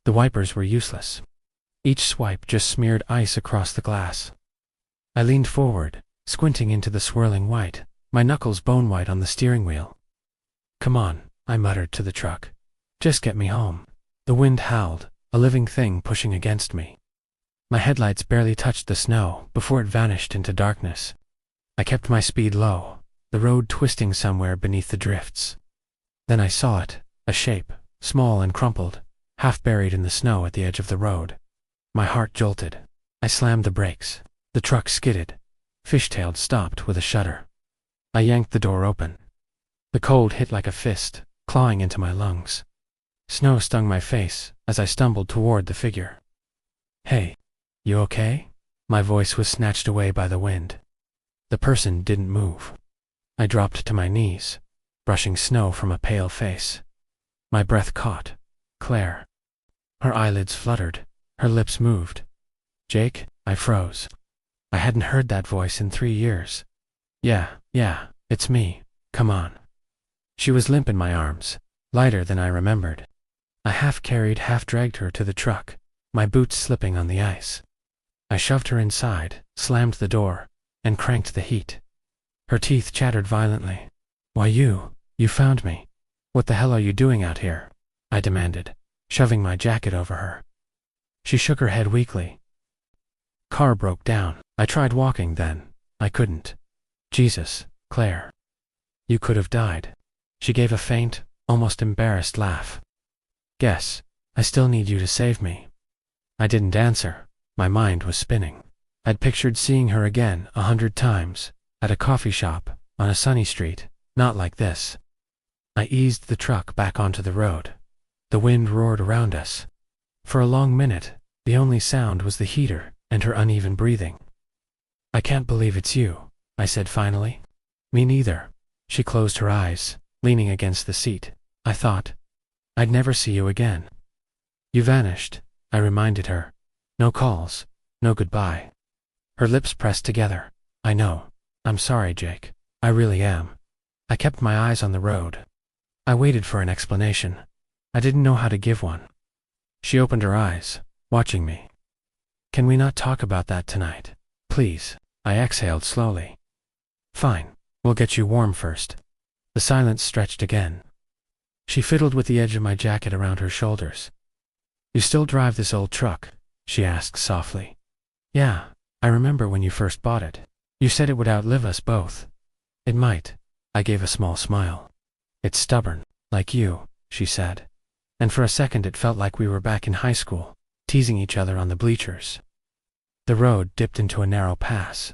The wipers were useless. Each swipe just smeared ice across the glass. I leaned forward, squinting into the swirling white, my knuckles bone-white on the steering wheel. "Come on," I muttered to the truck. "Just get me home." The wind howled, a living thing pushing against me. My headlights barely touched the snow before it vanished into darkness. I kept my speed low, the road twisting somewhere beneath the drifts. Then I saw it, a shape, small and crumpled, half buried in the snow at the edge of the road. My heart jolted. I slammed the brakes. The truck skidded. Fishtailed stopped with a shudder. I yanked the door open. The cold hit like a fist, clawing into my lungs. Snow stung my face as I stumbled toward the figure. "Hey, you okay?" My voice was snatched away by the wind. The person didn't move. I dropped to my knees, brushing snow from a pale face. My breath caught. Claire. Her eyelids fluttered. Her lips moved. "Jake?" I froze. I hadn't heard that voice in 3 years. Yeah, it's me. Come on." She was limp in my arms, lighter than I remembered. I half-carried, half-dragged her to the truck, my boots slipping on the ice. I shoved her inside, slammed the door, and cranked the heat. Her teeth chattered violently. "Why you found me. What the hell are you doing out here?" I demanded, shoving my jacket over her. She shook her head weakly. "Car broke down. I tried walking then. I couldn't." "Jesus, Claire. You could have died." She gave a faint, almost embarrassed laugh. "Guess, I still need you to save me." I didn't answer. My mind was spinning. I'd pictured seeing her again 100 times, at a coffee shop, on a sunny street, not like this. I eased the truck back onto the road. The wind roared around us. For a long minute, the only sound was the heater and her uneven breathing. "I can't believe it's you," I said finally. "Me neither." She closed her eyes, leaning against the seat. "I thought I'd never see you again." "You vanished," I reminded her. "No calls, no goodbye." Her lips pressed together. "I know. I'm sorry, Jake. I really am." I kept my eyes on the road. I waited for an explanation. I didn't know how to give one. She opened her eyes, watching me. "Can we not talk about that tonight? Please?" I exhaled slowly. "Fine. We'll get you warm first." The silence stretched again. She fiddled with the edge of my jacket around her shoulders. "You still drive this old truck?" she asked softly. "Yeah, I remember when you first bought it. You said it would outlive us both." "It might." I gave a small smile. "It's stubborn, like you," she said. And for a second it felt like we were back in high school, teasing each other on the bleachers. The road dipped into a narrow pass.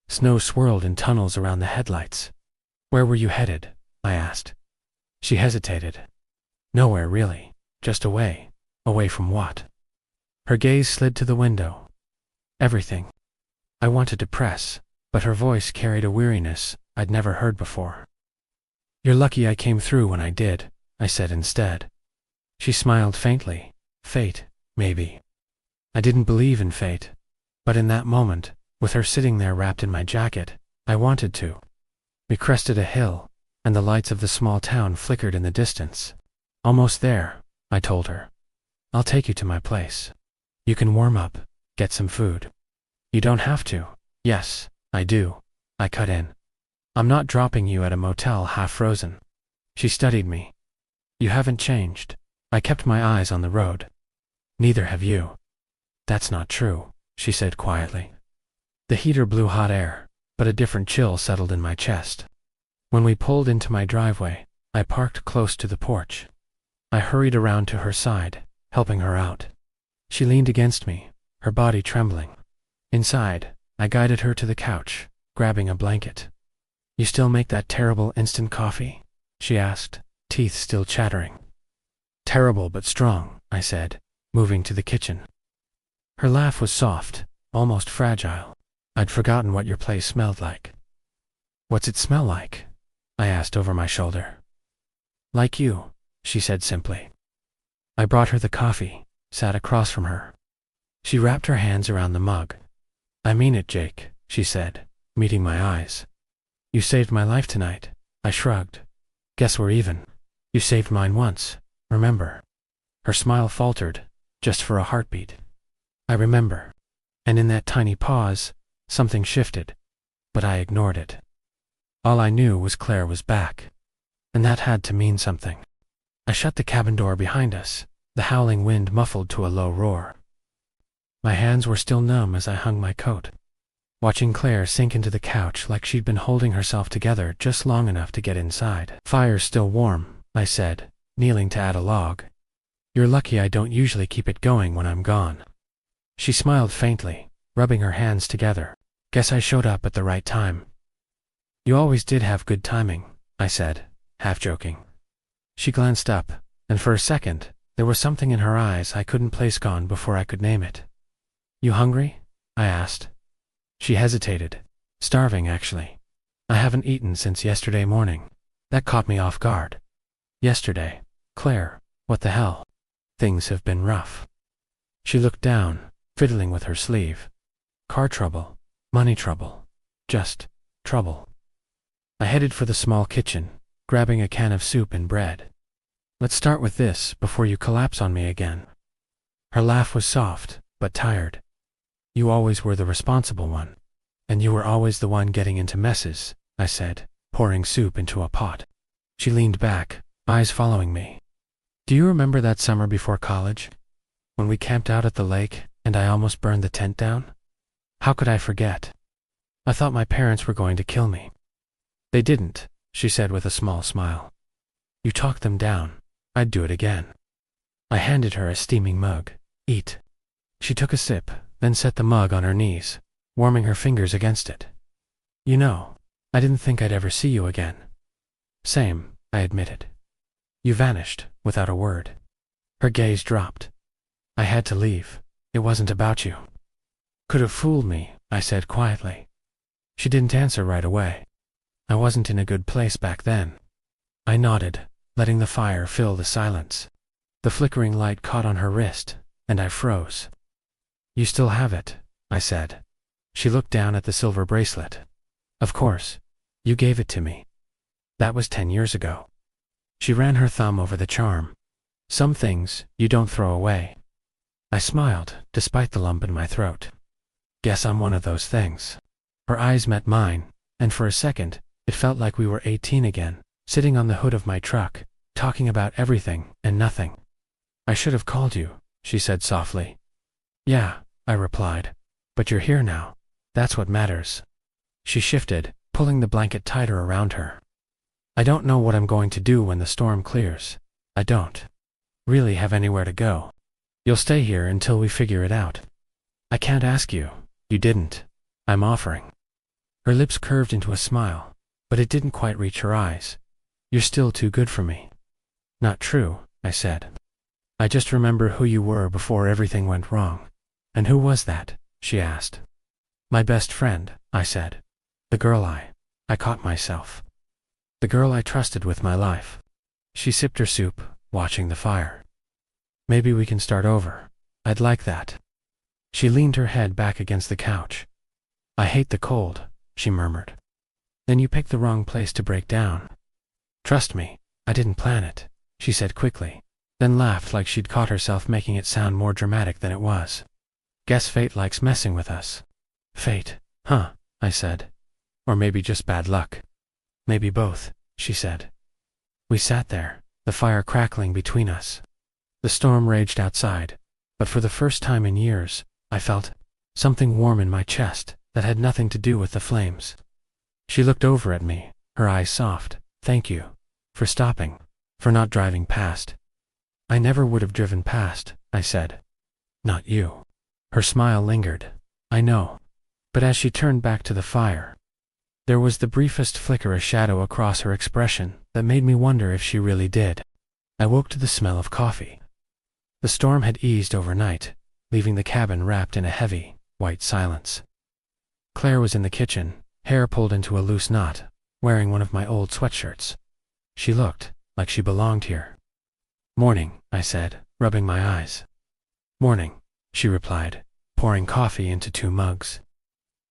Snow swirled in tunnels around the headlights. "Where were you headed?" I asked. She hesitated. "Nowhere really, just away." "Away from what?" Her gaze slid to the window. "Everything." I wanted to press, but her voice carried a weariness I'd never heard before. "You're lucky I came through when I did," I said instead. She smiled faintly. "Fate, maybe." I didn't believe in fate, but in that moment, with her sitting there wrapped in my jacket, I wanted to. We crested a hill, and the lights of the small town flickered in the distance. "Almost there," I told her. "I'll take you to my place. You can warm up, get some food." "You don't have to." "Yes, I do," I cut in. "I'm not dropping you at a motel half frozen." She studied me. "You haven't changed." I kept my eyes on the road. "Neither have you." "That's not true," she said quietly. The heater blew hot air, but a different chill settled in my chest. When we pulled into my driveway, I parked close to the porch. I hurried around to her side, helping her out. She leaned against me, her body trembling. Inside, I guided her to the couch, grabbing a blanket. "You still make that terrible instant coffee?" she asked, teeth still chattering. "Terrible but strong," I said, moving to the kitchen. Her laugh was soft, almost fragile. "I'd forgotten what your place smelled like." "What's it smell like?" I asked over my shoulder. "Like you," she said simply. I brought her the coffee, sat across from her. She wrapped her hands around the mug. "I mean it, Jake," she said, meeting my eyes. "You saved my life tonight." I shrugged. "Guess we're even. You saved mine once, remember?" Her smile faltered, just for a heartbeat. I remember. And in that tiny pause, something shifted, but I ignored it. All I knew was Claire was back, and that had to mean something. I shut the cabin door behind us, the howling wind muffled to a low roar. My hands were still numb as I hung my coat, watching Claire sink into the couch like she'd been holding herself together just long enough to get inside. "Fire's still warm," I said, kneeling to add a log. "You're lucky I don't usually keep it going when I'm gone." She smiled faintly, rubbing her hands together. "Guess I showed up at the right time." "You always did have good timing," I said, half joking. She glanced up, and for a second, there was something in her eyes I couldn't place gone before I could name it. "You hungry?" I asked. She hesitated. "Starving, actually. I haven't eaten since yesterday morning." That caught me off guard. "Yesterday? Claire, what the hell? Things have been rough." She looked down, fiddling with her sleeve. "Car trouble, money trouble, just trouble." I headed for the small kitchen, grabbing a can of soup and bread. "Let's start with this before you collapse on me again." Her laugh was soft, but tired. "You always were the responsible one, and you were always the one getting into messes," I said, pouring soup into a pot. She leaned back, eyes following me. "Do you remember that summer before college, when we camped out at the lake and I almost burned the tent down? How could I forget? I thought my parents were going to kill me." "They didn't," she said with a small smile. "You talked them down. I'd do it again." I handed her a steaming mug. "Eat." She took a sip, then set the mug on her knees, warming her fingers against it. "You know, I didn't think I'd ever see you again." "Same," I admitted. "You vanished, without a word." Her gaze dropped. "I had to leave. It wasn't about you." "Could have fooled me," I said quietly. She didn't answer right away. I wasn't in a good place back then. I nodded, letting the fire fill the silence. The flickering light caught on her wrist, and I froze. "You still have it," I said. She looked down at the silver bracelet. "Of course. You gave it to me. That was 10 years ago." She ran her thumb over the charm. "Some things you don't throw away." I smiled, despite the lump in my throat. "Guess I'm one of those things." Her eyes met mine, and for a second, it felt like we were 18 again, sitting on the hood of my truck, talking about everything and nothing. "I should have called you," she said softly. "Yeah," I replied. "But you're here now. That's what matters." She shifted, pulling the blanket tighter around her. "I don't know what I'm going to do when the storm clears. I don't really have anywhere to go. You'll stay here until we figure it out." "I can't ask you. You didn't. I'm offering." Her lips curved into a smile, but it didn't quite reach her eyes. "You're still too good for me." "Not true," I said. "I just remember who you were before everything went wrong." "And who was that?" she asked. "My best friend," I said. "The girl I caught myself. The girl I trusted with my life." She sipped her soup, watching the fire. "Maybe we can start over. I'd like that." She leaned her head back against the couch. "I hate the cold," she murmured. "Then you picked the wrong place to break down." "Trust me, I didn't plan it," she said quickly, then laughed like she'd caught herself making it sound more dramatic than it was. "Guess fate likes messing with us." "Fate, huh?" I said. "Or maybe just bad luck." "Maybe both," she said. We sat there, the fire crackling between us. The storm raged outside, but for the first time in years, I felt something warm in my chest that had nothing to do with the flames. She looked over at me, her eyes soft. "Thank you. For stopping. For not driving past." "I never would have driven past," I said. "Not you." Her smile lingered. "I know." But as she turned back to the fire, there was the briefest flicker of shadow across her expression that made me wonder if she really did. I woke to the smell of coffee. The storm had eased overnight, leaving the cabin wrapped in a heavy, white silence. Claire was in the kitchen, hair pulled into a loose knot, wearing one of my old sweatshirts. She looked like she belonged here. "Morning," I said, rubbing my eyes. "Morning," she replied, pouring coffee into 2 mugs.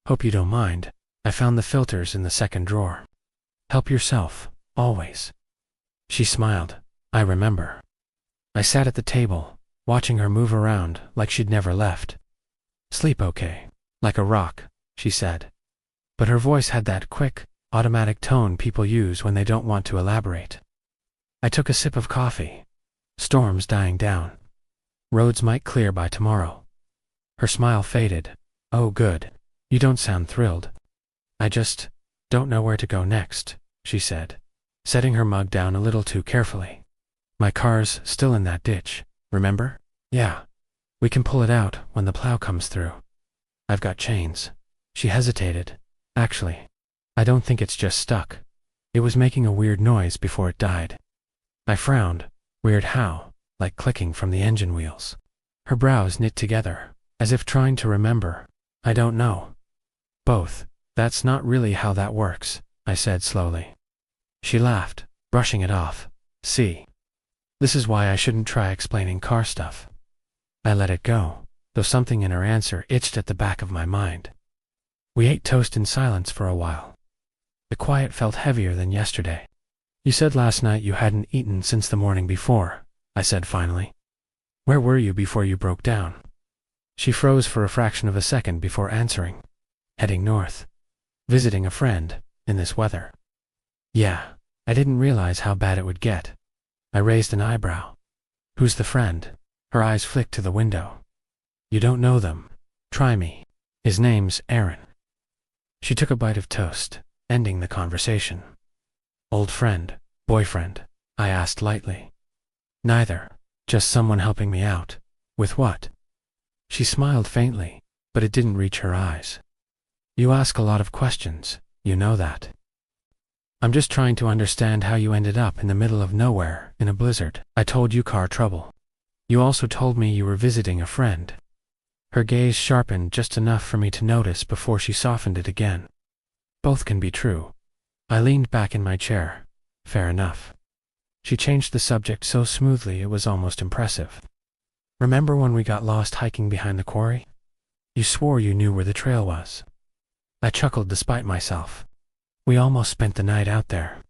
"Hope you don't mind. I found the filters in the second drawer." "Help yourself, always." She smiled. "I remember." I sat at the table, watching her move around like she'd never left. "Sleep okay. Like a rock," she said. But her voice had that quick, automatic tone people use when they don't want to elaborate. I took a sip of coffee. Storm's dying down. Roads might clear by tomorrow. Her smile faded. "Oh, good. You don't sound thrilled." "I just don't know where to go next," she said, setting her mug down a little too carefully. "My car's still in that ditch, remember?" "Yeah. We can pull it out when the plow comes through. I've got chains." She hesitated. "Actually, I don't think it's just stuck. It was making a weird noise before it died." I frowned. Weird how? Like clicking from the engine wheels. Her brows knit together, as if trying to remember. "I don't know." "Both. That's not really how that works," I said slowly. She laughed, brushing it off. "See? This is why I shouldn't try explaining car stuff." I let it go, though something in her answer itched at the back of my mind. We ate toast in silence for a while. The quiet felt heavier than yesterday. "You said last night you hadn't eaten since the morning before," I said finally. "Where were you before you broke down?" She froze for a fraction of a second before answering. "Heading north. Visiting a friend, in this weather." "Yeah, I didn't realize how bad it would get." I raised an eyebrow. "Who's the friend?" Her eyes flicked to the window. "You don't know them. Try me. His name's Aaron." She took a bite of toast, ending the conversation. "Old friend, boyfriend?" I asked lightly. "Neither. Just someone helping me out." "With what?" She smiled faintly, but it didn't reach her eyes. "You ask a lot of questions, you know that." "I'm just trying to understand how you ended up in the middle of nowhere in a blizzard. I told you car trouble. You also told me you were visiting a friend." Her gaze sharpened just enough for me to notice before she softened it again. "Both can be true." I leaned back in my chair. "Fair enough." She changed the subject so smoothly it was almost impressive. "Remember when we got lost hiking behind the quarry? You swore you knew where the trail was." I chuckled despite myself. "We almost spent the night out there."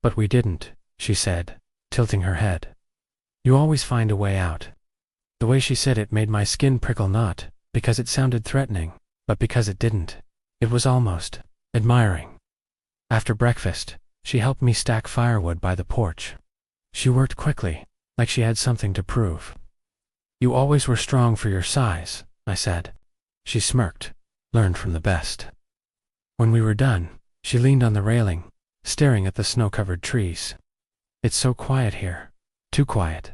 "But we didn't," she said, tilting her head. "You always find a way out." The way she said it made my skin prickle, not because it sounded threatening, but because it didn't. It was almost admiring. After breakfast, she helped me stack firewood by the porch. She worked quickly, like she had something to prove. "You always were strong for your size," I said. She smirked. "Learned from the best." When we were done, she leaned on the railing, staring at the snow-covered trees. "It's so quiet here. Too quiet."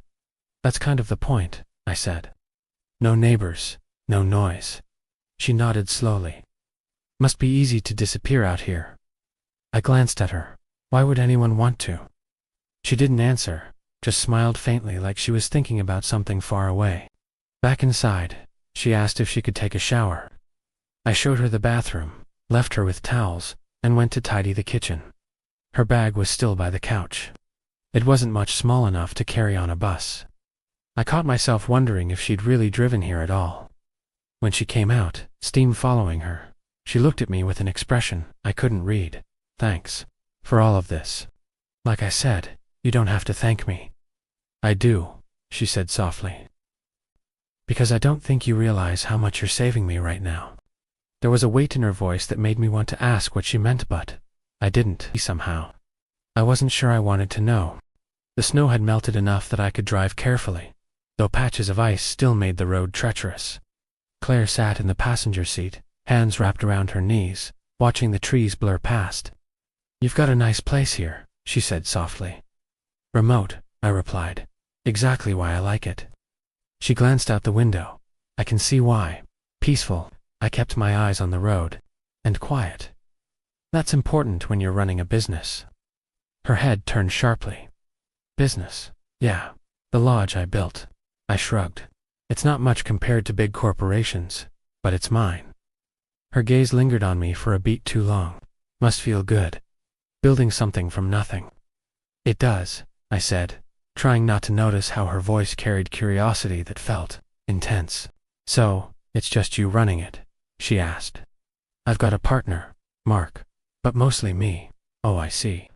"That's kind of the point," I said. "No neighbors, no noise." She nodded slowly. "Must be easy to disappear out here." I glanced at her. Why would anyone want to? She didn't answer, just smiled faintly like she was thinking about something far away. Back inside, she asked if she could take a shower. I showed her the bathroom, left her with towels, and went to tidy the kitchen. Her bag was still by the couch. It wasn't much small enough to carry on a bus. I caught myself wondering if she'd really driven here at all. When she came out, steam following her, she looked at me with an expression I couldn't read. "Thanks for all of this." "Like I said, you don't have to thank me." "I do," she said softly. "Because I don't think you realize how much you're saving me right now." There was a weight in her voice that made me want to ask what she meant, but I didn't somehow. I wasn't sure I wanted to know. The snow had melted enough that I could drive carefully, though patches of ice still made the road treacherous. Claire sat in the passenger seat, hands wrapped around her knees, watching the trees blur past. "You've got a nice place here," she said softly. "Remote," I replied. "Exactly why I like it." She glanced out the window. "I can see why. Peaceful." I kept my eyes on the road. "And quiet. That's important when you're running a business." Her head turned sharply. "Business? Yeah. The lodge I built." I shrugged. "It's not much compared to big corporations, but it's mine." Her gaze lingered on me for a beat too long. "Must feel good. Building something from nothing." "It does," I said, trying not to notice how her voice carried curiosity that felt intense. "So, it's just you running it?" she asked. "I've got a partner, Mark, but mostly me." "Oh, I see."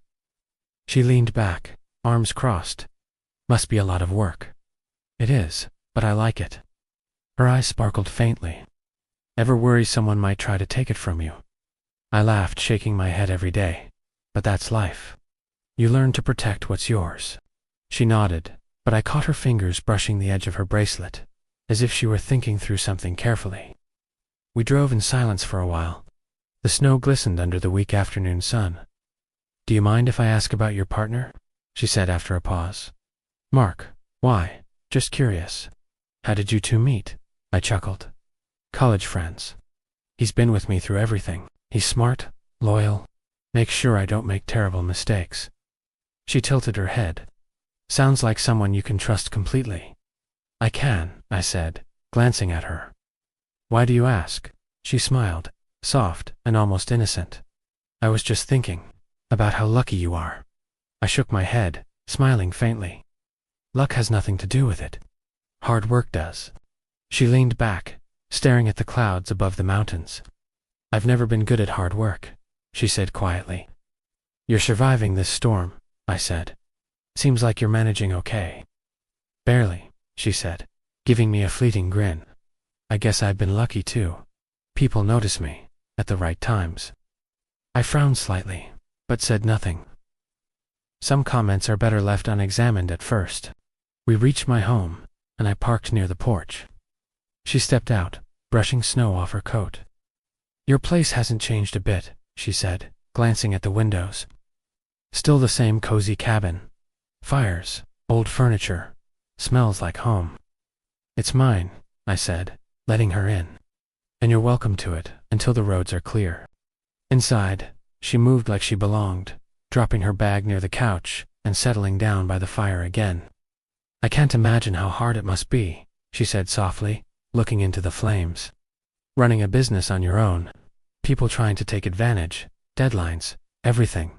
She leaned back, arms crossed. "Must be a lot of work." "It is. but I like it. Her eyes sparkled faintly. Ever worry someone might try to take it from you? I laughed, shaking my head every day. But that's life. You learn to protect what's yours. She nodded, but I caught her fingers brushing the edge of her bracelet, as if she were thinking through something carefully. We drove in silence for a while. The snow glistened under the weak afternoon sun. Do you mind if I ask about your partner? She said after a pause. Mark. Why? Just curious. How did you two meet? I chuckled. College friends. He's been with me through everything. He's smart, loyal, makes sure I don't make terrible mistakes. She tilted her head. Sounds like someone you can trust completely. I can, I said, glancing at her. Why do you ask? She smiled, soft and almost innocent. I was just thinking about how lucky you are. I shook my head, smiling faintly. Luck has nothing to do with it. Hard work does. She leaned back, staring at the clouds above the mountains. I've never been good at hard work, she said quietly. You're surviving this storm, I said. Seems like you're managing okay. Barely, she said, giving me a fleeting grin. I guess I've been lucky too. People notice me, at the right times. I frowned slightly, but said nothing. Some comments are better left unexamined at first. We reached my home, and I parked near the porch. She stepped out, brushing snow off her coat. Your place hasn't changed a bit, she said, glancing at the windows. Still the same cozy cabin. Fires, old furniture, smells like home. It's mine, I said, letting her in. And you're welcome to it until the roads are clear. Inside, she moved like she belonged, dropping her bag near the couch and settling down by the fire again. I can't imagine how hard it must be, she said softly, looking into the flames. Running a business on your own. People trying to take advantage, deadlines, everything.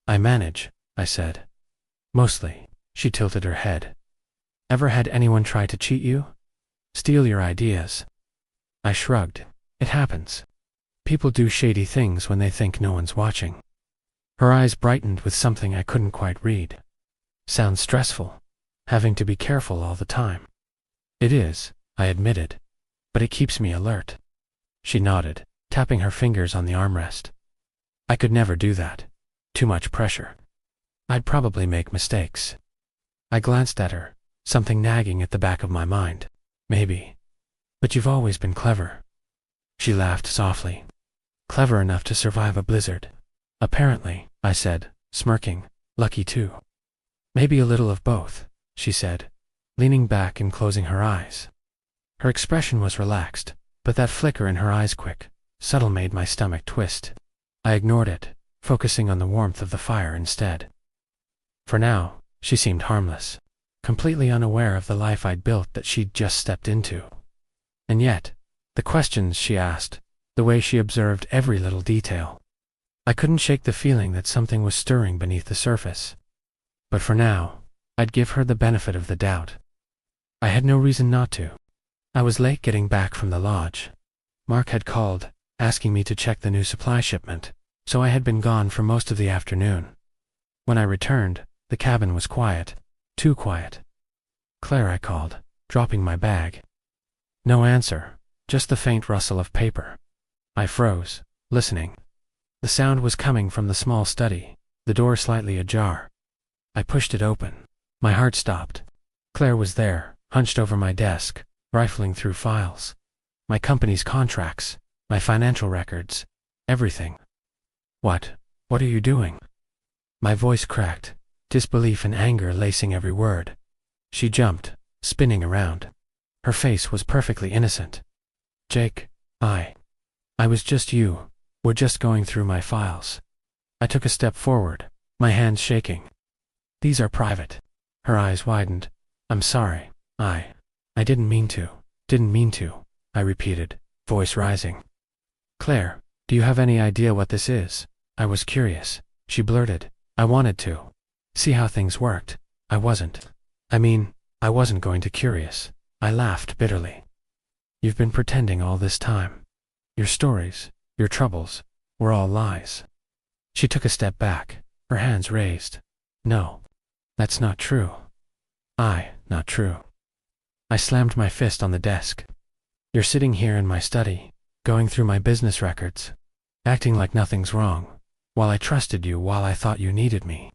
I manage, I said. Mostly, she tilted her head. Ever had anyone try to cheat you? Steal your ideas? I shrugged. It happens. People do shady things when they think no one's watching. Her eyes brightened with something I couldn't quite read. Sounds stressful. Having to be careful all the time. It is, I admitted. But it keeps me alert. She nodded, tapping her fingers on the armrest. I could never do that. Too much pressure. I'd probably make mistakes. I glanced at her, something nagging at the back of my mind. Maybe. But you've always been clever. She laughed softly. Clever enough to survive a blizzard. Apparently, I said, smirking. Lucky too. Maybe a little of both, she said, leaning back and closing her eyes. Her expression was relaxed, but that flicker in her eyes quick, subtle made my stomach twist. I ignored it, focusing on the warmth of the fire instead. For now, she seemed harmless, completely unaware of the life I'd built that she'd just stepped into. And yet, the questions she asked, the way she observed every little detail. I couldn't shake the feeling that something was stirring beneath the surface. But for now, I'd give her the benefit of the doubt. I had no reason not to. I was late getting back from the lodge. Mark had called, asking me to check the new supply shipment, so I had been gone for most of the afternoon. When I returned, the cabin was quiet, too quiet. Claire, I called, dropping my bag. No answer, just the faint rustle of paper. I froze, listening. The sound was coming from the small study, the door slightly ajar. I pushed it open. My heart stopped. Claire was there, hunched over my desk, rifling through files. My company's contracts, my financial records, everything. What are you doing? My voice cracked, disbelief and anger lacing every word. She jumped, spinning around. Her face was perfectly innocent. Jake, I was just you. We're just going through my files. I took a step forward, my hands shaking. These are private. Her eyes widened. I'm sorry. I didn't mean to, I repeated, voice rising. Claire, do you have any idea what this is? I was curious. She blurted. I wanted to. See how things worked. I wasn't going to curious. I laughed bitterly. You've been pretending all this time. Your stories, your troubles, were all lies. She took a step back, her hands raised. No, that's not true. Not true. I slammed my fist on the desk. You're sitting here in my study, going through my business records, acting like nothing's wrong, while I trusted you, while I thought you needed me.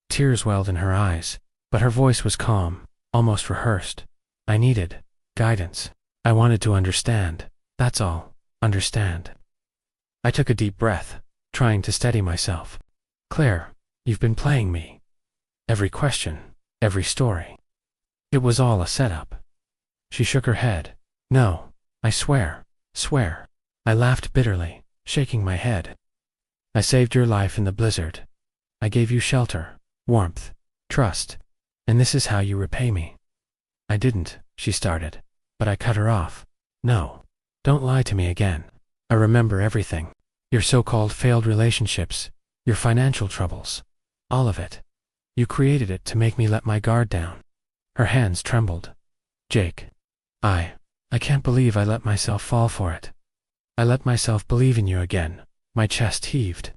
Tears welled in her eyes, but her voice was calm, almost rehearsed. I needed guidance. I wanted to understand. That's all. Understand. I took a deep breath, trying to steady myself. Claire, you've been playing me. Every question, every story. It was all a setup. She shook her head. No, I swear. I laughed bitterly, shaking my head. I saved your life in the blizzard. I gave you shelter, warmth, trust, and this is how you repay me. I didn't, she started, but I cut her off. No, don't lie to me again. I remember everything. Your so-called failed relationships, your financial troubles, all of it. You created it to make me let my guard down. Her hands trembled. Jake, I can't believe I let myself fall for it. I let myself believe in you again. My chest heaved.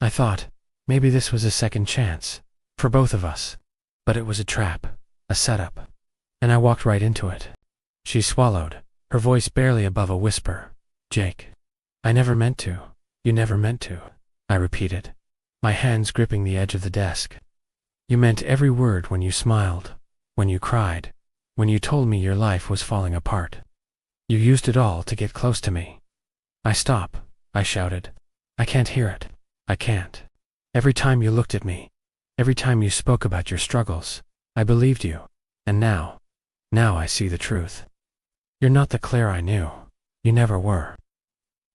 I thought, maybe this was a second chance, for both of us. But it was a trap, a setup. And I walked right into it. She swallowed, her voice barely above a whisper. Jake, I never meant to. You never meant to, I repeated, my hands gripping the edge of the desk. You meant every word when you smiled, when you cried, when you told me your life was falling apart. You used it all to get close to me. Stop, I shouted. I can't hear it. I can't. Every time you looked at me, every time you spoke about your struggles, I believed you. And now I see the truth. You're not the Claire I knew. You never were.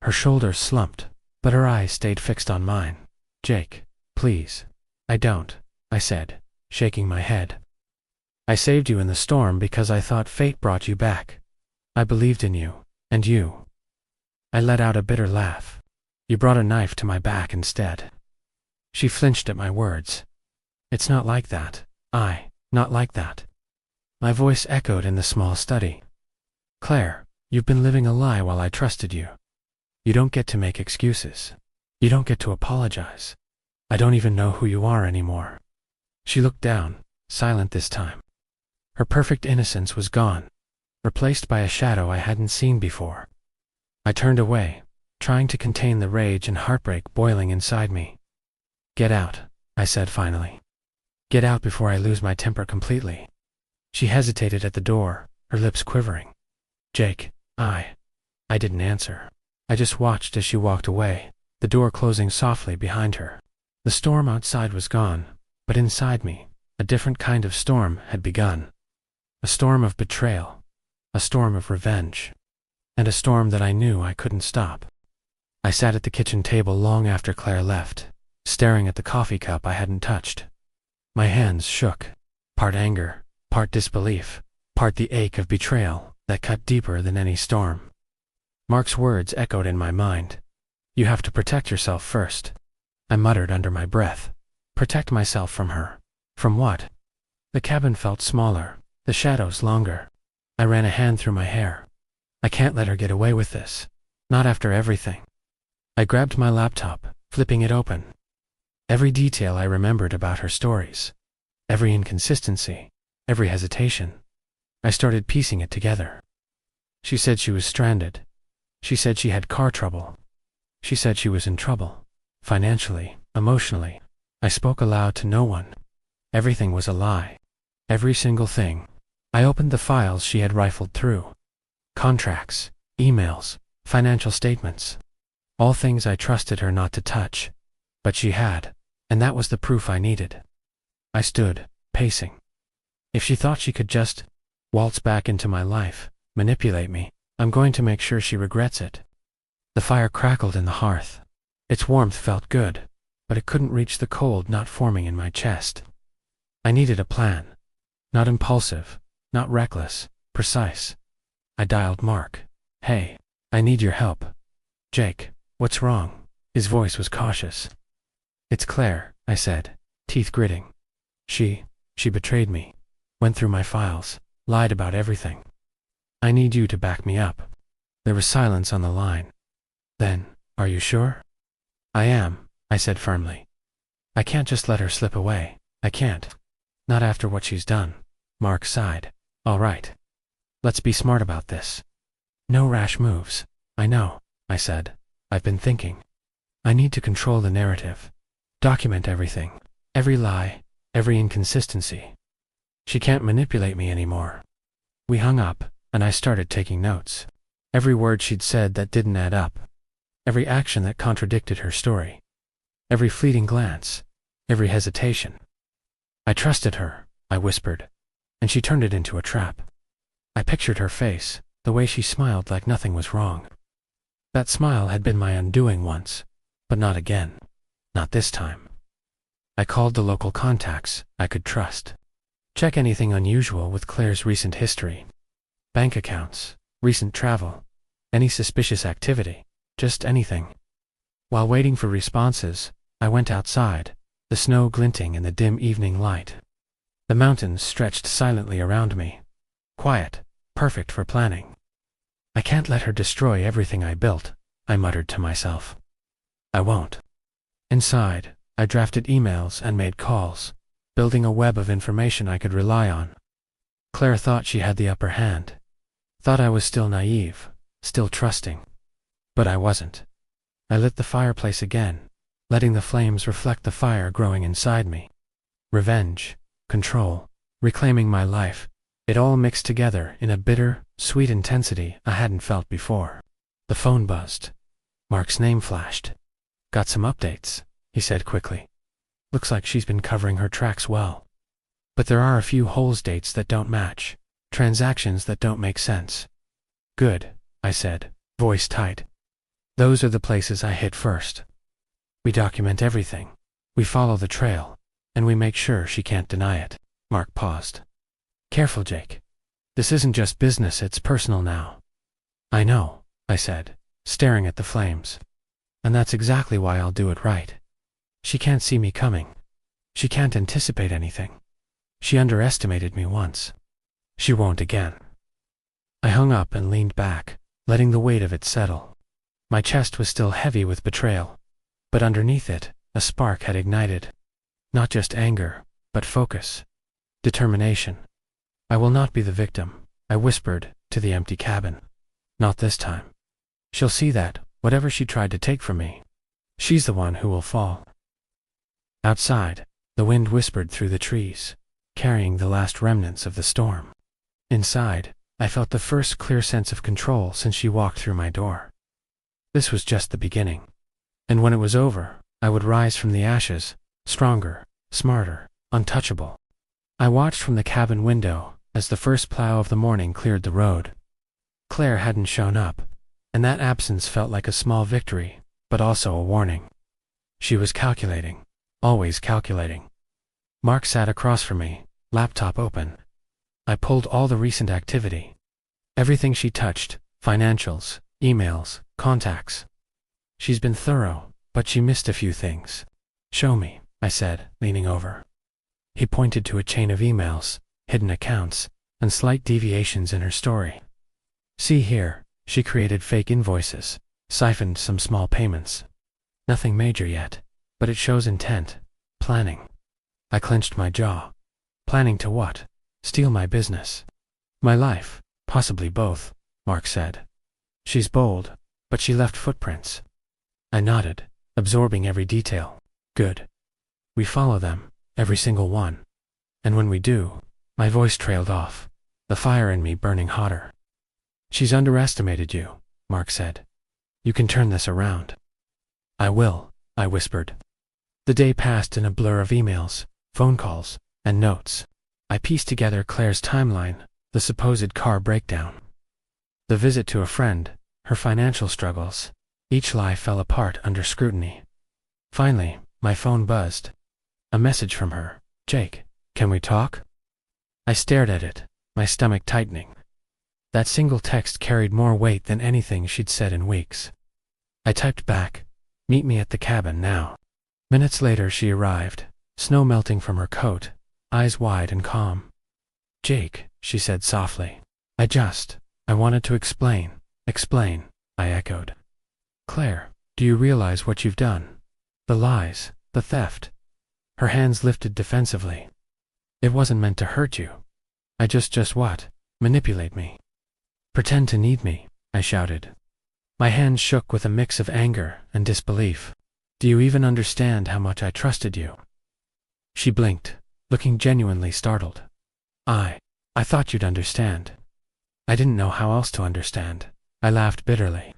Her shoulders slumped, but her eyes stayed fixed on mine. Jake, please. I don't, I said, shaking my head. I saved you in the storm because I thought fate brought you back. I believed in you, and you. I let out a bitter laugh. You brought a knife to my back instead. She flinched at my words. It's not like that. Not like that. My voice echoed in the small study. Claire, you've been living a lie while I trusted you. You don't get to make excuses. You don't get to apologize. I don't even know who you are anymore. She looked down, silent this time. Her perfect innocence was gone, replaced by a shadow I hadn't seen before. I turned away, trying to contain the rage and heartbreak boiling inside me. Get out, I said finally. Get out before I lose my temper completely. She hesitated at the door, her lips quivering. Jake, I didn't answer. I just watched as she walked away, the door closing softly behind her. The storm outside was gone, but inside me, a different kind of storm had begun. A storm of betrayal, a storm of revenge, and a storm that I knew I couldn't stop. I sat at the kitchen table long after Claire left, staring at the coffee cup I hadn't touched. My hands shook, part anger, part disbelief, part the ache of betrayal that cut deeper than any storm. Mark's words echoed in my mind. You have to protect yourself first. I muttered under my breath. Protect myself from her. From what? The cabin felt smaller, the shadows longer. I ran a hand through my hair. I can't let her get away with this. Not after everything. I grabbed my laptop, flipping it open. Every detail I remembered about her stories. Every inconsistency, every hesitation. I started piecing it together. She said she was stranded. She said she had car trouble. She said she was in trouble. Financially, emotionally. I spoke aloud to no one. Everything was a lie. Every single thing. I opened the files she had rifled through. Contracts, emails, financial statements. All things I trusted her not to touch. But she had, and that was the proof I needed. I stood, pacing. If she thought she could just waltz back into my life, manipulate me, I'm going to make sure she regrets it. The fire crackled in the hearth. Its warmth felt good, but it couldn't reach the cold not forming in my chest. I needed a plan. Not impulsive, not reckless, precise. I dialed Mark. Hey, I need your help. Jake, what's wrong? His voice was cautious. It's Claire, I said, teeth gritting. She betrayed me, went through my files, lied about everything. I need you to back me up. There was silence on the line. Then, are you sure? I am, I said firmly. I can't just let her slip away. I can't. Not after what she's done. Mark sighed. All right. Let's be smart about this. No rash moves. I know, I said. I've been thinking. I need to control the narrative. Document everything. Every lie, every inconsistency. She can't manipulate me anymore. We hung up, and I started taking notes. Every word she'd said that didn't add up. Every action that contradicted her story. Every fleeting glance. Every hesitation. I trusted her, I whispered, and she turned it into a trap. I pictured her face, the way she smiled like nothing was wrong. That smile had been my undoing once, but not again. Not this time. I called the local contacts I could trust. Check anything unusual with Claire's recent history. Bank accounts, recent travel, any suspicious activity, just anything. While waiting for responses, I went outside, the snow glinting in the dim evening light. The mountains stretched silently around me. Quiet, perfect for planning. I can't let her destroy everything I built, I muttered to myself. I won't. Inside, I drafted emails and made calls, building a web of information I could rely on. Claire thought she had the upper hand. Thought I was still naive, still trusting. But I wasn't. I lit the fireplace again, letting the flames reflect the fire growing inside me. Revenge, control, reclaiming my life, it all mixed together in a bitter, sweet intensity I hadn't felt before. The phone buzzed. Mark's name flashed. Got some updates, he said quickly. Looks like she's been covering her tracks well. But there are a few holes dates that don't match, transactions that don't make sense. Good, I said, voice tight. Those are the places I hit first. We document everything. We follow the trail, and we make sure she can't deny it. Mark paused. Careful, Jake. This isn't just business, it's personal now. I know, I said, staring at the flames. And that's exactly why I'll do it right. She can't see me coming. She can't anticipate anything. She underestimated me once. She won't again. I hung up and leaned back, letting the weight of it settle. My chest was still heavy with betrayal, but underneath it, a spark had ignited. Not just anger, but focus. Determination. I will not be the victim, I whispered to the empty cabin. Not this time. She'll see that, whatever she tried to take from me, she's the one who will fall. Outside, the wind whispered through the trees, carrying the last remnants of the storm. Inside, I felt the first clear sense of control since she walked through my door. This was just the beginning. And when it was over, I would rise from the ashes, stronger, smarter, untouchable. I watched from the cabin window as the first plow of the morning cleared the road. Claire hadn't shown up, and that absence felt like a small victory, but also a warning. She was calculating, always calculating. Mark sat across from me, laptop open. I pulled all the recent activity. Everything she touched, financials, emails, contacts. She's been thorough, but she missed a few things. Show me, I said, leaning over. He pointed to a chain of emails, hidden accounts, and slight deviations in her story. See here, she created fake invoices, siphoned some small payments. Nothing major yet, but it shows intent, planning. I clenched my jaw. Planning to what? Steal my business. My life, possibly both, Mark said. She's bold, but she left footprints. I nodded, absorbing every detail. Good. We follow them, every single one. And when we do, my voice trailed off, the fire in me burning hotter. She's underestimated you, Mark said. You can turn this around. I will, I whispered. The day passed in a blur of emails, phone calls, and notes. I pieced together Claire's timeline, the supposed car breakdown, the visit to a friend, her financial struggles. Each lie fell apart under scrutiny. Finally, my phone buzzed. A message from her. Jake, can we talk? I stared at it, my stomach tightening. That single text carried more weight than anything she'd said in weeks. I typed back, meet me at the cabin now. Minutes later she arrived, snow melting from her coat, eyes wide and calm. Jake, she said softly. I wanted to explain, I echoed. Claire, do you realize what you've done? The lies, the theft. Her hands lifted defensively. It wasn't meant to hurt you. Just what? Manipulate me. Pretend to need me, I shouted. My hands shook with a mix of anger and disbelief. Do you even understand how much I trusted you? She blinked, looking genuinely startled. I thought you'd understand. I didn't know how else to understand. I laughed bitterly.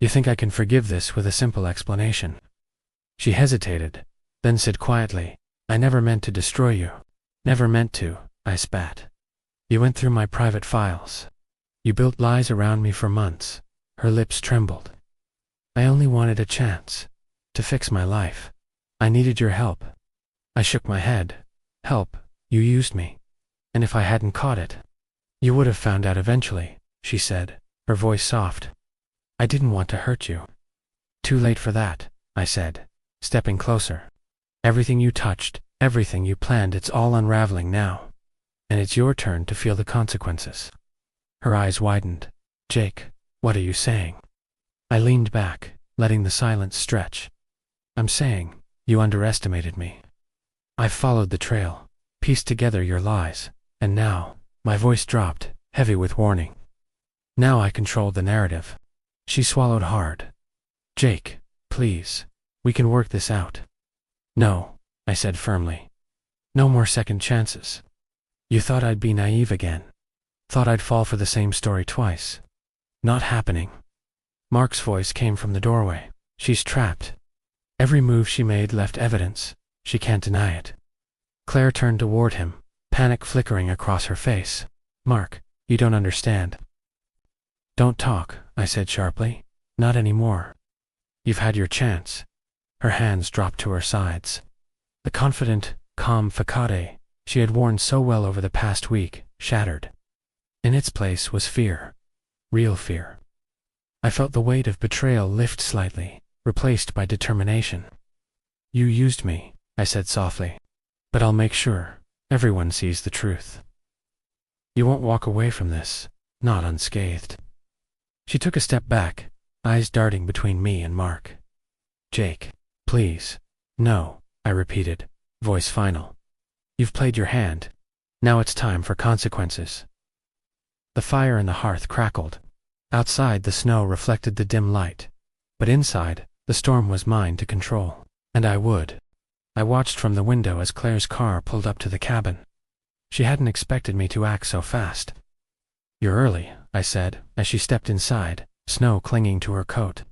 You think I can forgive this with a simple explanation? She hesitated, then said quietly, I never meant to destroy you. Never meant to, I spat. You went through my private files. You built lies around me for months. Her lips trembled. I only wanted a chance to fix my life. I needed your help. I shook my head. Help, you used me. And if I hadn't caught it, you would have found out eventually, she said, her voice soft. I didn't want to hurt you. Too late for that, I said, stepping closer. Everything you touched, everything you planned, it's all unraveling now. And it's your turn to feel the consequences. Her eyes widened. Jake, what are you saying? I leaned back, letting the silence stretch. I'm saying, you underestimated me. I followed the trail, pieced together your lies, and now, my voice dropped, heavy with warning. Now I controlled the narrative. She swallowed hard. Jake, please, we can work this out. No, I said firmly. No more second chances. You thought I'd be naive again. Thought I'd fall for the same story twice. Not happening. Mark's voice came from the doorway. She's trapped. Every move she made left evidence. She can't deny it. Claire turned toward him, panic flickering across her face. Mark, you don't understand. Don't talk, I said sharply. Not anymore. You've had your chance. Her hands dropped to her sides. The confident, calm facade she had worn so well over the past week shattered. In its place was fear. Real fear. I felt the weight of betrayal lift slightly, replaced by determination. You used me, I said softly. But I'll make sure everyone sees the truth. You won't walk away from this, not unscathed. She took a step back, eyes darting between me and Mark. Jake, please. No, I repeated, voice final. You've played your hand. Now it's time for consequences. The fire in the hearth crackled. Outside the snow reflected the dim light. But inside, the storm was mine to control. And I would. I watched from the window as Claire's car pulled up to the cabin. She hadn't expected me to act so fast. You're early, I said, as she stepped inside, snow clinging to her coat.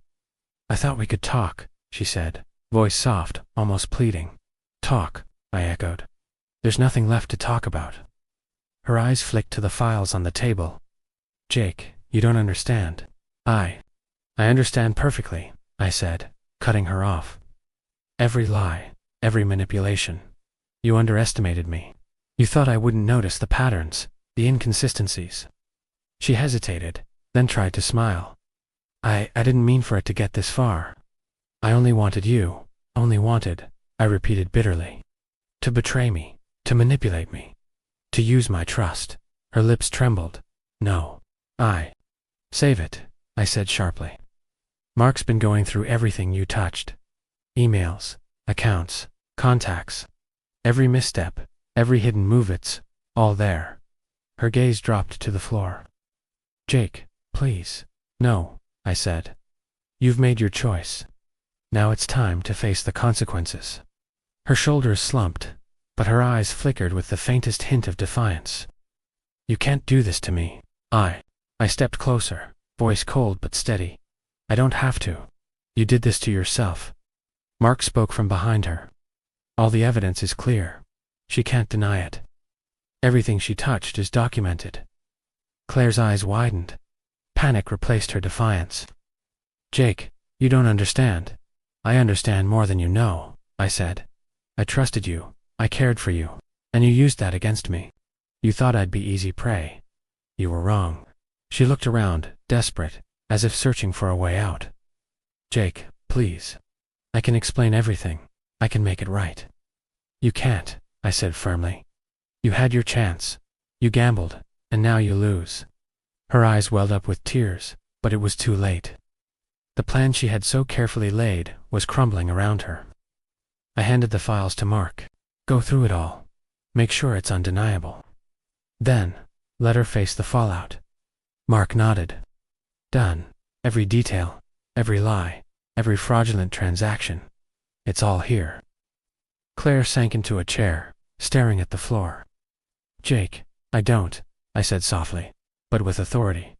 I thought we could talk, she said, voice soft, almost pleading. Talk, I echoed. There's nothing left to talk about. Her eyes flicked to the files on the table. Jake, you don't understand. I understand perfectly, I said, cutting her off. Every lie, every manipulation. You underestimated me. You thought I wouldn't notice the patterns, the inconsistencies. She hesitated, then tried to smile. I didn't mean for it to get this far. I only wanted you, I repeated bitterly. To betray me, to manipulate me, to use my trust. Her lips trembled. No. Save it, I said sharply. Mark's been going through everything you touched. Emails, accounts, contacts. Every misstep, every hidden move, it's all there. Her gaze dropped to the floor. Jake, please. No, I said. You've made your choice. Now it's time to face the consequences. Her shoulders slumped, but her eyes flickered with the faintest hint of defiance. You can't do this to me. I stepped closer, voice cold but steady. I don't have to. You did this to yourself. Mark spoke from behind her. All the evidence is clear. She can't deny it. Everything she touched is documented. Claire's eyes widened. Panic replaced her defiance. Jake, you don't understand. I understand more than you know, I said. I trusted you, I cared for you, and you used that against me. You thought I'd be easy prey. You were wrong. She looked around, desperate, as if searching for a way out. Jake, please. I can explain everything. I can make it right. You can't, I said firmly. You had your chance. You gambled, and now you lose. Her eyes welled up with tears, but it was too late. The plan she had so carefully laid was crumbling around her. I handed the files to Mark. Go through it all. Make sure it's undeniable. Then, let her face the fallout. Mark nodded. Done. Every detail, every lie, every fraudulent transaction. It's all here. Claire sank into a chair, staring at the floor. Jake, I said softly, but with authority.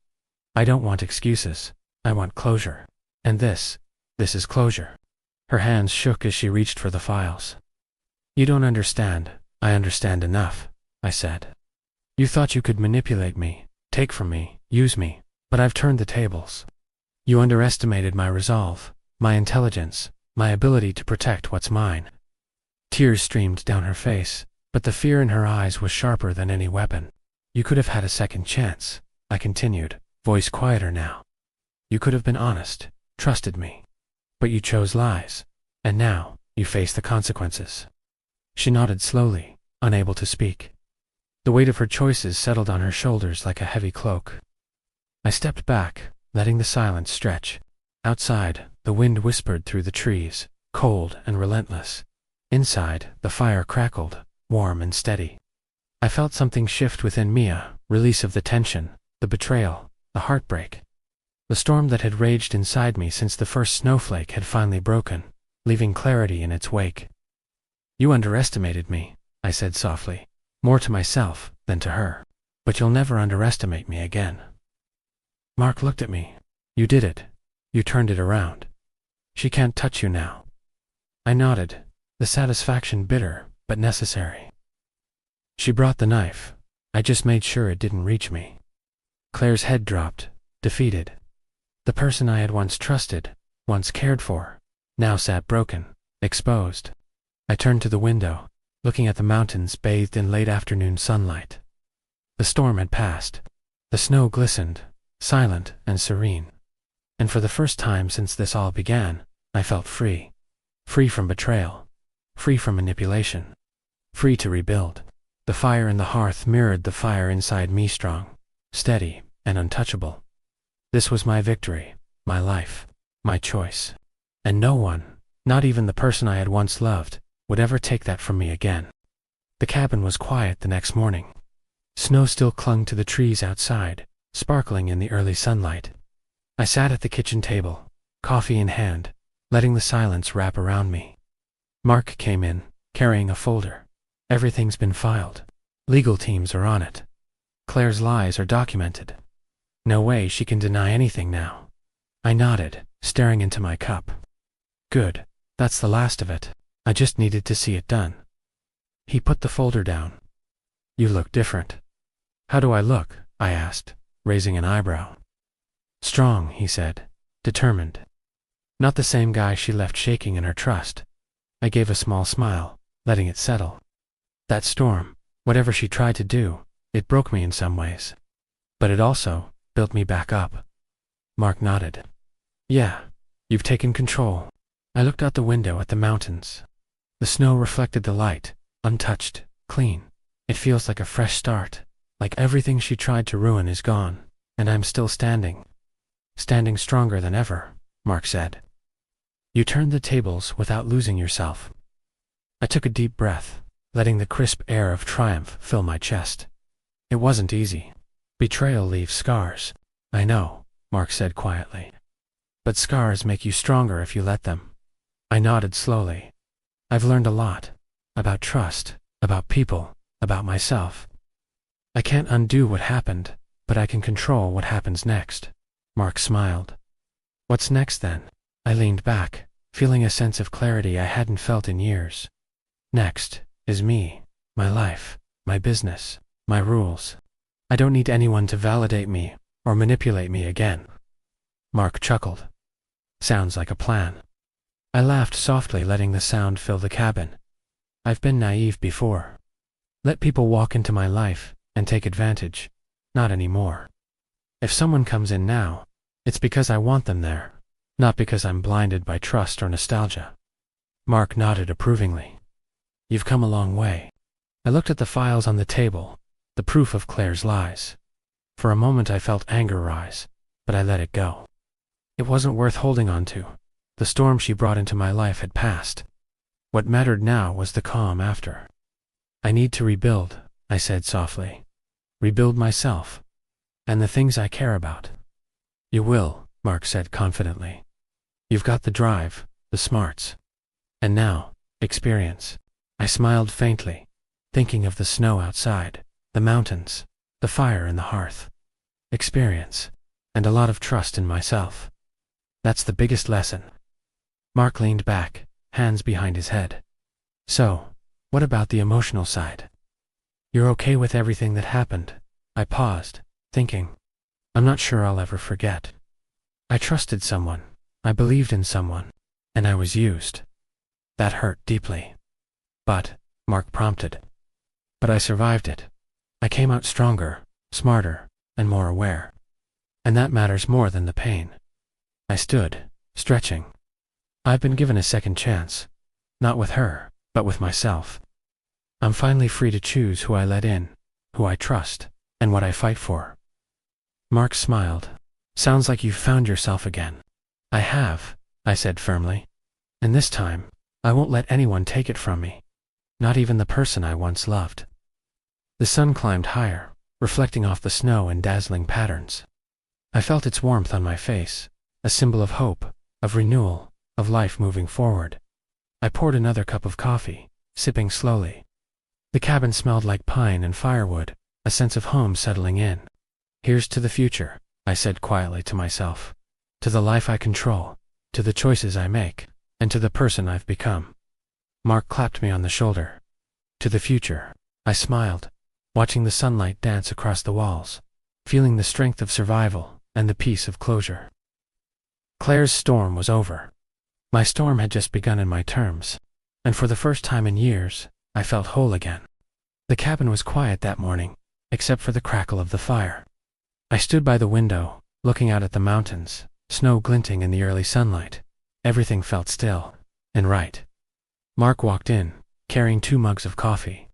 I don't want excuses. I want closure. And this is closure. Her hands shook as she reached for the files. You don't understand. I understand enough, I said. You thought you could manipulate me, take from me, use me, but I've turned the tables. You underestimated my resolve, my intelligence, my ability to protect what's mine. Tears streamed down her face, but the fear in her eyes was sharper than any weapon. You could have had a second chance, I continued, voice quieter now. You could have been honest, trusted me. But you chose lies, and now you face the consequences. She nodded slowly, unable to speak. The weight of her choices settled on her shoulders like a heavy cloak. I stepped back, letting the silence stretch. Outside, the wind whispered through the trees, cold and relentless. Inside, the fire crackled, warm and steady. I felt something shift within me, a release of the tension, the betrayal, the heartbreak. The storm that had raged inside me since the first snowflake had finally broken, leaving clarity in its wake. You underestimated me, I said softly, more to myself than to her. But you'll never underestimate me again. Mark looked at me. You did it. You turned it around. She can't touch you now. I nodded, the satisfaction bitter, but necessary. She brought the knife. I just made sure it didn't reach me. Claire's head dropped, defeated. The person I had once trusted, once cared for, now sat broken, exposed. I turned to the window, looking at the mountains bathed in late afternoon sunlight. The storm had passed. The snow glistened, silent and serene. And for the first time since this all began, I felt free. Free from betrayal. Free from manipulation. Free to rebuild. The fire in the hearth mirrored the fire inside me, strong, steady, and untouchable. This was my victory, my life, my choice. And no one, not even the person I had once loved, would ever take that from me again. The cabin was quiet the next morning. Snow still clung to the trees outside, sparkling in the early sunlight. I sat at the kitchen table, coffee in hand, letting the silence wrap around me. Mark came in, carrying a folder. Everything's been filed. Legal teams are on it. Claire's lies are documented. No way she can deny anything now. I nodded, staring into my cup. Good, that's the last of it. I just needed to see it done. He put the folder down. You look different. How do I look? I asked, raising an eyebrow. Strong, he said, determined. Not the same guy she left shaking in her trust. I gave a small smile, letting it settle. That storm, whatever she tried to do, it broke me in some ways. But it also built me back up. Mark nodded. Yeah, you've taken control. I looked out the window at the mountains. The snow reflected the light, untouched, clean. It feels like a fresh start, like everything she tried to ruin is gone, and I'm still standing. Standing stronger than ever, Mark said. You turned the tables without losing yourself. I took a deep breath, letting the crisp air of triumph fill my chest. It wasn't easy. Betrayal leaves scars. I know, Mark said quietly. But scars make you stronger if you let them. I nodded slowly. I've learned a lot. About trust, about people, about myself. I can't undo what happened, but I can control what happens next. Mark smiled. What's next then? I leaned back, feeling a sense of clarity I hadn't felt in years. Next is me, my life, my business, my rules. I don't need anyone to validate me or manipulate me again. Mark chuckled. Sounds like a plan. I laughed softly, letting the sound fill the cabin. I've been naive before. Let people walk into my life and take advantage. Not anymore. If someone comes in now, it's because I want them there, not because I'm blinded by trust or nostalgia. Mark nodded approvingly. You've come a long way. I looked at the files on the table, the proof of Claire's lies. For a moment I felt anger rise, but I let it go. It wasn't worth holding on to. The storm she brought into my life had passed. What mattered now was the calm after. I need to rebuild, I said softly. Rebuild myself. and the things I care about. You will, Mark said confidently. You've got the drive, the smarts. And now, experience. I smiled faintly, thinking of the snow outside, the mountains, the fire in the hearth. Experience, and a lot of trust in myself. That's the biggest lesson. Mark leaned back, hands behind his head. So, what about the emotional side? You're okay with everything that happened? I paused, thinking. I'm not sure I'll ever forget. I trusted someone, I believed in someone, and I was used. That hurt deeply. But, Mark prompted. But I survived it. I came out stronger, smarter, and more aware. And that matters more than the pain. I stood, stretching. I've been given a second chance. Not with her, but with myself. I'm finally free to choose who I let in, who I trust, and what I fight for. Mark smiled. Sounds like you've found yourself again. I have, I said firmly. And this time, I won't let anyone take it from me. Not even the person I once loved. The sun climbed higher, reflecting off the snow in dazzling patterns. I felt its warmth on my face, a symbol of hope, of renewal, of life moving forward. I poured another cup of coffee, sipping slowly. The cabin smelled like pine and firewood, a sense of home settling in. Here's to the future, I said quietly to myself. To the life I control, to the choices I make, and to the person I've become. Mark clapped me on the shoulder. To the future, I smiled, watching the sunlight dance across the walls, feeling the strength of survival and the peace of closure. Claire's storm was over. My storm had just begun in my terms, and for the first time in years, I felt whole again. The cabin was quiet that morning, except for the crackle of the fire. I stood by the window, looking out at the mountains, snow glinting in the early sunlight. Everything felt still, and right. Mark walked in, carrying 2 mugs of coffee.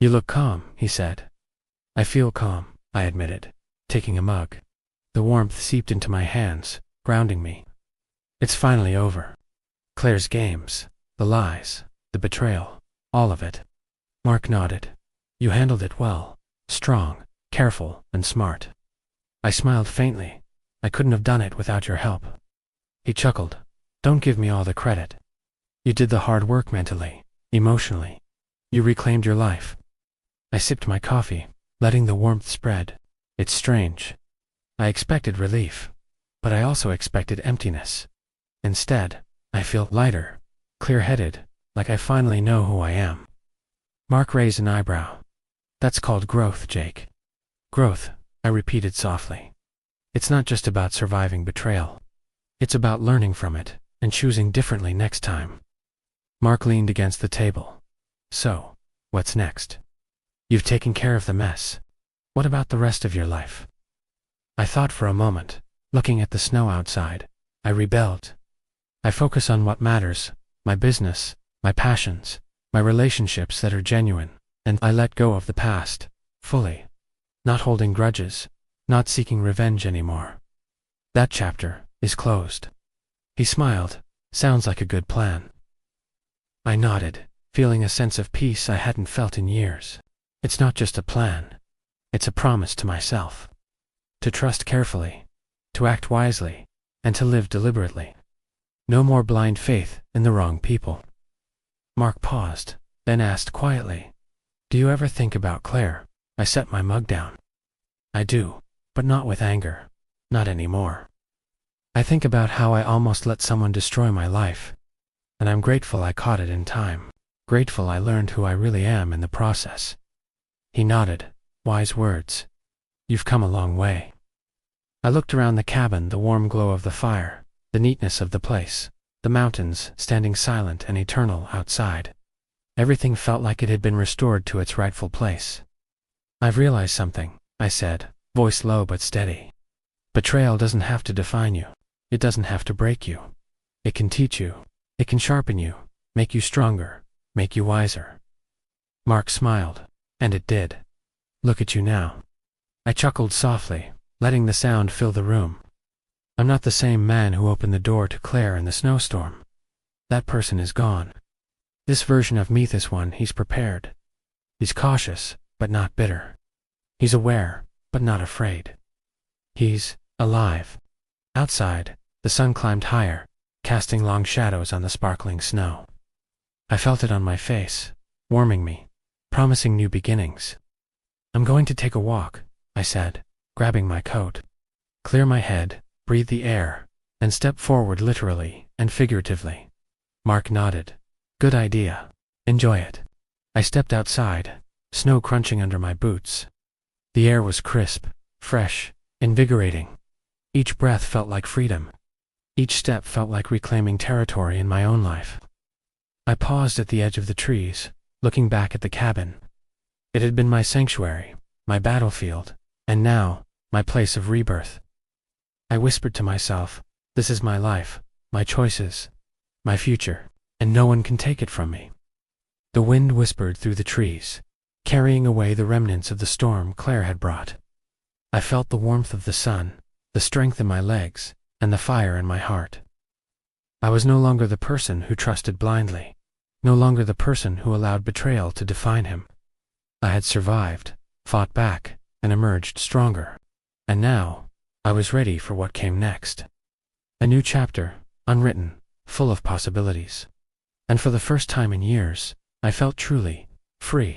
You look calm, he said. I feel calm, I admitted, taking a mug. The warmth seeped into my hands, grounding me. It's finally over. Claire's games, the lies, the betrayal, all of it. Mark nodded. You handled it well, strong, careful, and smart. I smiled faintly. I couldn't have done it without your help. He chuckled. Don't give me all the credit. You did the hard work mentally, emotionally. You reclaimed your life. I sipped my coffee, letting the warmth spread. It's strange. I expected relief, but I also expected emptiness. Instead, I feel lighter, clear-headed, like I finally know who I am. Mark raised an eyebrow. That's called growth, Jake. Growth, I repeated softly. It's not just about surviving betrayal. It's about learning from it and choosing differently next time. Mark leaned against the table. So, what's next? You've taken care of the mess. What about the rest of your life? I thought for a moment, looking at the snow outside. I rebelled. I focus on what matters, my business, my passions, my relationships that are genuine, and I let go of the past, fully. Not holding grudges, not seeking revenge anymore. That chapter is closed. He smiled. Sounds like a good plan. I nodded, feeling a sense of peace I hadn't felt in years. It's not just a plan. It's a promise to myself. To trust carefully, to act wisely, and to live deliberately. No more blind faith in the wrong people. Mark paused, then asked quietly, Do you ever think about Claire? I set my mug down. I do, but not with anger. Not anymore. I think about how I almost let someone destroy my life. And I'm grateful I caught it in time. Grateful I learned who I really am in the process. He nodded. Wise words. You've come a long way. I looked around the cabin, the warm glow of the fire, the neatness of the place, the mountains standing silent and eternal outside. Everything felt like it had been restored to its rightful place. I've realized something, I said, voice low but steady. Betrayal doesn't have to define you. It doesn't have to break you. It can teach you. It can sharpen you, make you stronger, make you wiser. Mark smiled, and it did. Look at you now. I chuckled softly, letting the sound fill the room. I'm not the same man who opened the door to Claire in the snowstorm. That person is gone. This version of me, this one, he's prepared. He's cautious, but not bitter. He's aware, but not afraid. He's alive. Outside, the sun climbed higher, casting long shadows on the sparkling snow. I felt it on my face, warming me, promising new beginnings. I'm going to take a walk, I said, grabbing my coat. Clear my head, breathe the air, and step forward literally and figuratively. Mark nodded. Good idea. Enjoy it. I stepped outside, snow crunching under my boots. The air was crisp, fresh, invigorating. Each breath felt like freedom. Each step felt like reclaiming territory in my own life. I paused at the edge of the trees, looking back at the cabin. It had been my sanctuary, my battlefield, and now, my place of rebirth. I whispered to myself, this is my life, my choices, my future, and no one can take it from me. The wind whispered through the trees, carrying away the remnants of the storm Claire had brought. I felt the warmth of the sun, the strength in my legs, and the fire in my heart. I was no longer the person who trusted blindly, no longer the person who allowed betrayal to define him. I had survived, fought back, and emerged stronger. And now, I was ready for what came next. A new chapter, unwritten, full of possibilities. And for the first time in years, I felt truly free.